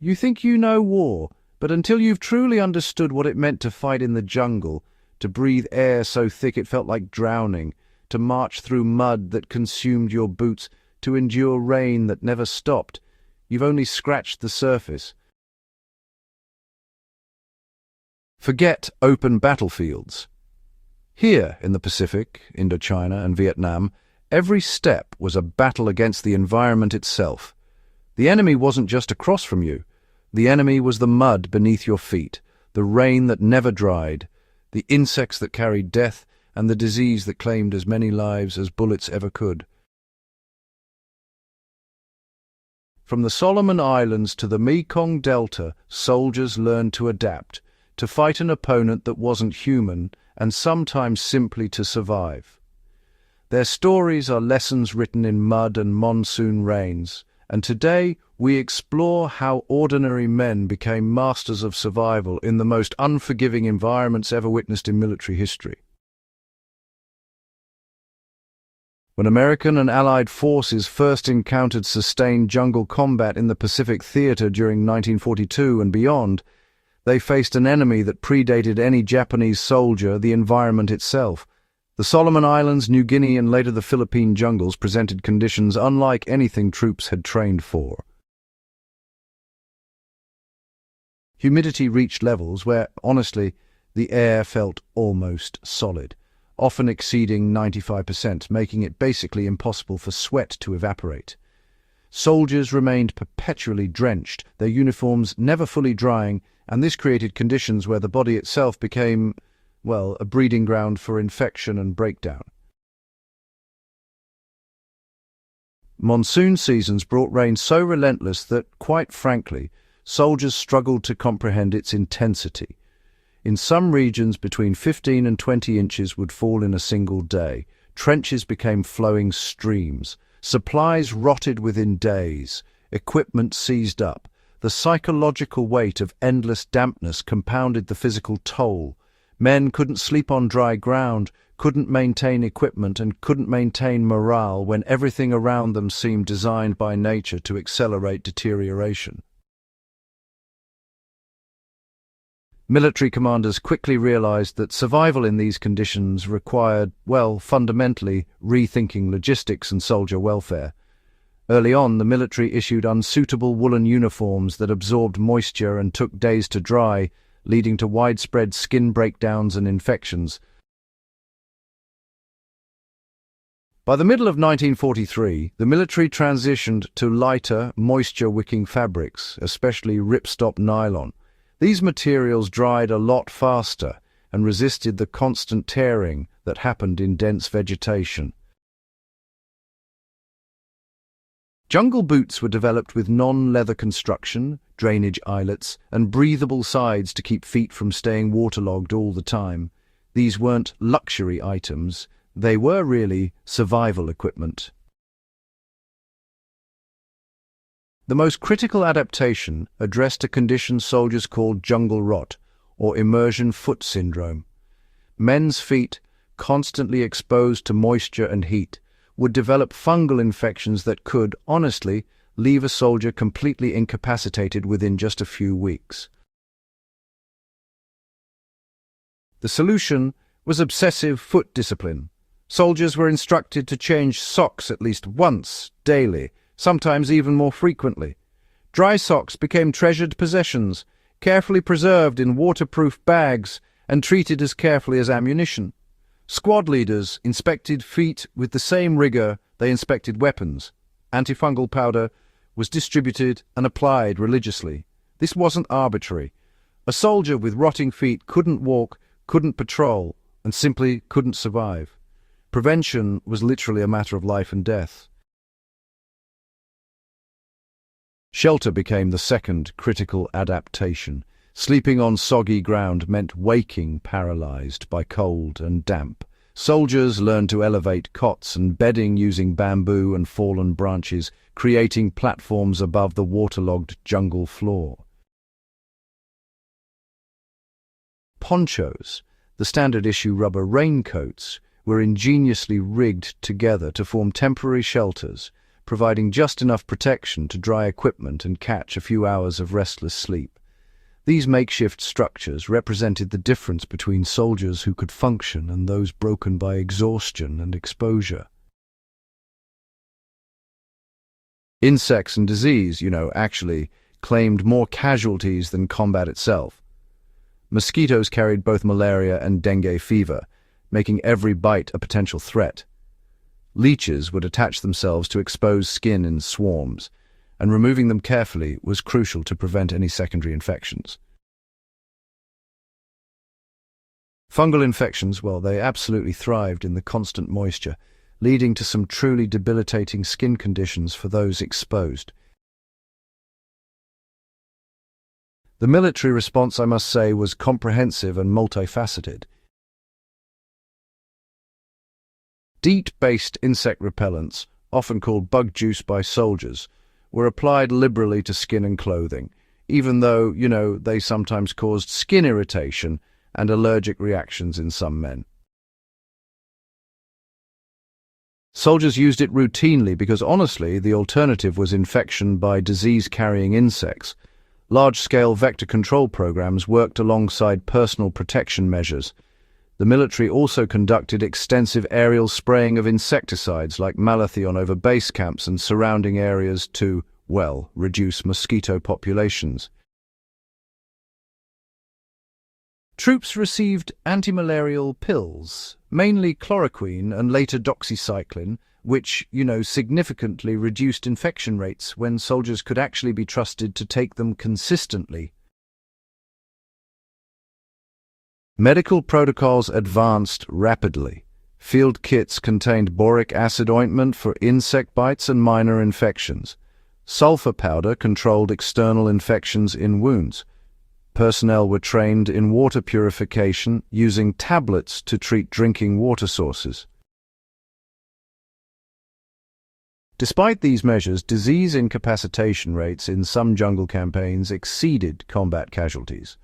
You think you know war, but until you've truly understood what it meant to fight in the jungle, to breathe air so thick it felt like drowning, to march through mud that consumed your boots, to endure rain that never stopped, you've only scratched the surface. Forget open battlefields. Here in the Pacific, Indochina and Vietnam, every step was a battle against the environment itself. The enemy wasn't just across from you. The enemy was the mud beneath your feet, the rain that never dried, the insects that carried death, and the disease that claimed as many lives as bullets ever could. From the Solomon Islands to the Mekong Delta, soldiers learned to adapt, to fight an opponent that wasn't human, and sometimes simply to survive. Their stories are lessons written in mud and monsoon rains, and today we explore how ordinary men became masters of survival in the most unforgiving environments ever witnessed in military history. When American and Allied forces first encountered sustained jungle combat in the Pacific Theater during 1942 and beyond, they faced an enemy that predated any Japanese soldier, the environment itself. The Solomon Islands, New Guinea, and later the Philippine jungles presented conditions unlike anything troops had trained for. Humidity reached levels where, honestly, the air felt almost solid, often exceeding 95%, making it basically impossible for sweat to evaporate. Soldiers remained perpetually drenched, their uniforms never fully drying, and this created conditions where the body itself became, well, a breeding ground for infection and breakdown. Monsoon seasons brought rain so relentless that, quite frankly, soldiers struggled to comprehend its intensity. In some regions, between 15 and 20 inches would fall in a single day. Trenches became flowing streams. Supplies rotted within days. Equipment seized up. The psychological weight of endless dampness compounded the physical toll. Men couldn't sleep on dry ground, couldn't maintain equipment, and couldn't maintain morale when everything around them seemed designed by nature to accelerate deterioration. Military commanders quickly realized that survival in these conditions required, well, fundamentally rethinking logistics and soldier welfare. Early on, the military issued unsuitable woolen uniforms that absorbed moisture and took days to dry, leading to widespread skin breakdowns and infections. By the middle of 1943, the military transitioned to lighter, moisture-wicking fabrics, especially ripstop nylon. These materials dried a lot faster and resisted the constant tearing that happened in dense vegetation. Jungle boots were developed with non-leather construction, drainage eyelets, and breathable sides to keep feet from staying waterlogged all the time. These weren't luxury items, they were really survival equipment. The most critical adaptation addressed a condition soldiers called jungle rot, or immersion foot syndrome. Men's feet, constantly exposed to moisture and heat, would develop fungal infections that could, honestly, leave a soldier completely incapacitated within just a few weeks. The solution was obsessive foot discipline. Soldiers were instructed to change socks at least once daily, sometimes even more frequently. Dry socks became treasured possessions, carefully preserved in waterproof bags and treated as carefully as ammunition. Squad leaders inspected feet with the same rigor they inspected weapons. Antifungal powder was distributed and applied religiously. This wasn't arbitrary. A soldier with rotting feet couldn't walk, couldn't patrol, and simply couldn't survive. Prevention was literally a matter of life and death. Shelter became the second critical adaptation. Sleeping on soggy ground meant waking paralyzed by cold and damp. Soldiers learned to elevate cots and bedding using bamboo and fallen branches, creating platforms above the waterlogged jungle floor. Ponchos, the standard-issue rubber raincoats, were ingeniously rigged together to form temporary shelters, providing just enough protection to dry equipment and catch a few hours of restless sleep. These makeshift structures represented the difference between soldiers who could function and those broken by exhaustion and exposure. Insects and disease, actually claimed more casualties than combat itself. Mosquitoes carried both malaria and dengue fever, making every bite a potential threat. Leeches would attach themselves to exposed skin in swarms, and removing them carefully was crucial to prevent any secondary infections. Fungal infections, they absolutely thrived in the constant moisture, leading to some truly debilitating skin conditions for those exposed. The military response, I must say, was comprehensive and multifaceted. DEET-based insect repellents, often called bug juice by soldiers, were applied liberally to skin and clothing, even though, they sometimes caused skin irritation and allergic reactions in some men. Soldiers used it routinely because, honestly, the alternative was infection by disease-carrying insects. Large-scale vector control programs worked alongside personal protection measures. The military also conducted extensive aerial spraying of insecticides like malathion over base camps and surrounding areas to, reduce mosquito populations. Troops received antimalarial pills, mainly chloroquine and later doxycycline, which, significantly reduced infection rates when soldiers could actually be trusted to take them consistently. Medical protocols advanced rapidly. Field kits contained boric acid ointment for insect bites and minor infections. Sulfur powder controlled external infections in wounds. Personnel were trained in water purification using tablets to treat drinking water sources. Despite these measures, disease incapacitation rates in some jungle campaigns exceeded combat casualties.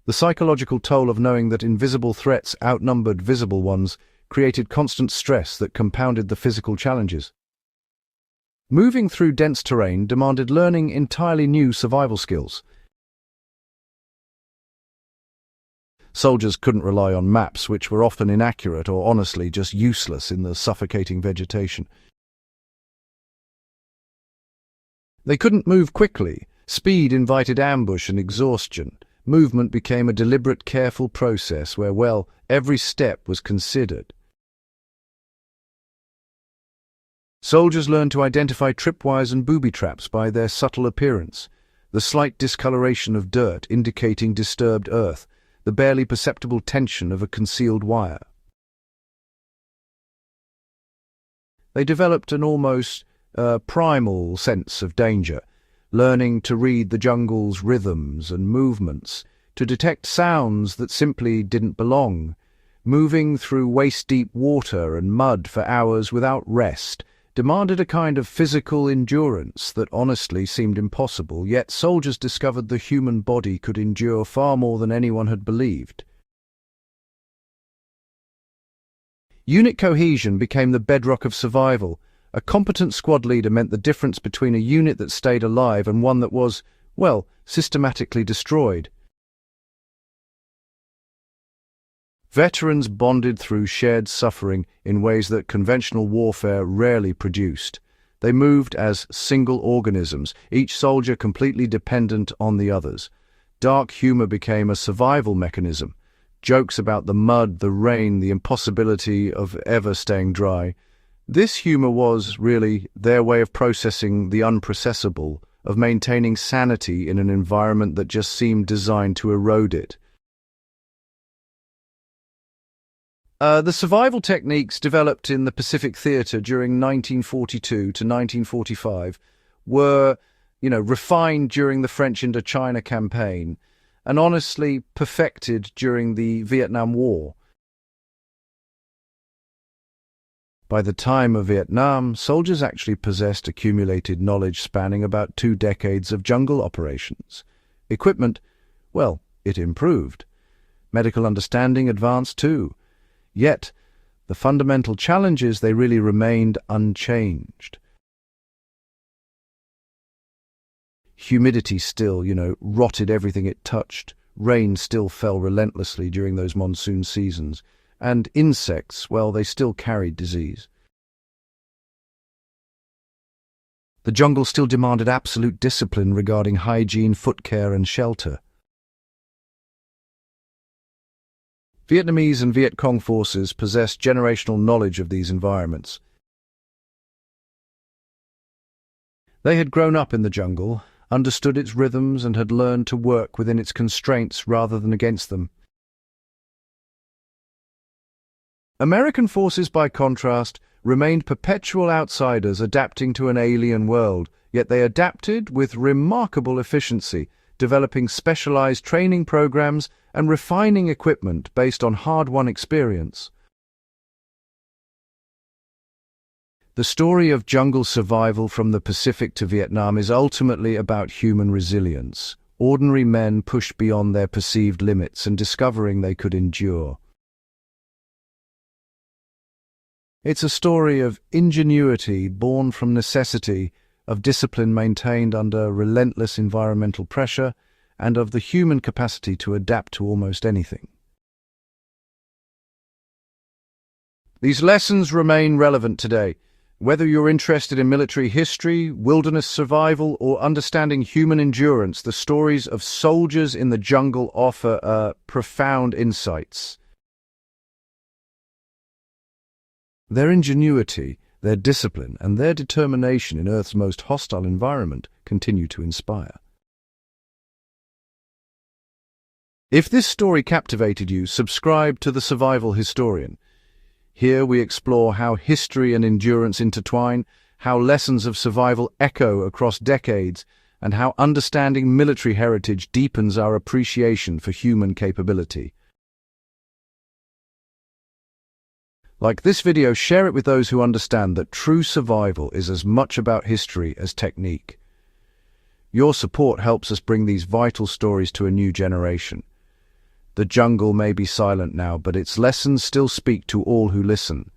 The psychological toll of knowing that invisible threats outnumbered visible ones created constant stress that compounded the physical challenges. Moving through dense terrain demanded learning entirely new survival skills. Soldiers couldn't rely on maps, which were often inaccurate or honestly just useless in the suffocating vegetation. They couldn't move quickly. Speed invited ambush and exhaustion. Movement became a deliberate, careful process where, every step was considered. Soldiers learned to identify tripwires and booby traps by their subtle appearance, the slight discoloration of dirt indicating disturbed earth, the barely perceptible tension of a concealed wire. They developed an almost primal sense of danger, learning to read the jungle's rhythms and movements, to detect sounds that simply didn't belong. Moving through waist-deep water and mud for hours without rest demanded a kind of physical endurance that honestly seemed impossible, yet soldiers discovered the human body could endure far more than anyone had believed. Unit cohesion became the bedrock of survival. A competent squad leader meant the difference between a unit that stayed alive and one that was, systematically destroyed. Veterans bonded through shared suffering in ways that conventional warfare rarely produced. They moved as single organisms, each soldier completely dependent on the others. Dark humor became a survival mechanism. Jokes about the mud, the rain, the impossibility of ever staying dry. This humor was, really, their way of processing the unprocessable, of maintaining sanity in an environment that just seemed designed to erode it. The survival techniques developed in the Pacific Theater during 1942 to 1945 were, refined during the French Indochina campaign and honestly perfected during the Vietnam War. By the time of Vietnam, soldiers actually possessed accumulated knowledge spanning about 2 decades of jungle operations. Equipment, it improved. Medical understanding advanced too. Yet, The fundamental challenges, they really remained unchanged. Humidity still, rotted everything it touched. Rain still fell relentlessly during those monsoon seasons. And insects, well, they still carried disease. The jungle still demanded absolute discipline regarding hygiene, foot care, and shelter. Vietnamese and Viet Cong forces possessed generational knowledge of these environments. They had grown up in the jungle, understood its rhythms, and had learned to work within its constraints rather than against them. American forces, by contrast, remained perpetual outsiders adapting to an alien world, yet they adapted with remarkable efficiency, developing specialized training programs and refining equipment based on hard-won experience. The story of jungle survival from the Pacific to Vietnam is ultimately about human resilience. Ordinary men pushed beyond their perceived limits and discovering they could endure. It's a story of ingenuity born from necessity, of discipline maintained under relentless environmental pressure, and of the human capacity to adapt to almost anything. These lessons remain relevant today. Whether you're interested in military history, wilderness survival, or understanding human endurance, the stories of soldiers in the jungle offer profound insights. Their ingenuity, their discipline, and their determination in Earth's most hostile environment continue to inspire. If this story captivated you, subscribe to The Survival Historian. Here we explore how history and endurance intertwine, how lessons of survival echo across decades, and how understanding military heritage deepens our appreciation for human capability. Like this video, share it with those who understand that true survival is as much about history as technique. Your support helps us bring these vital stories to a new generation. The jungle may be silent now, but its lessons still speak to all who listen.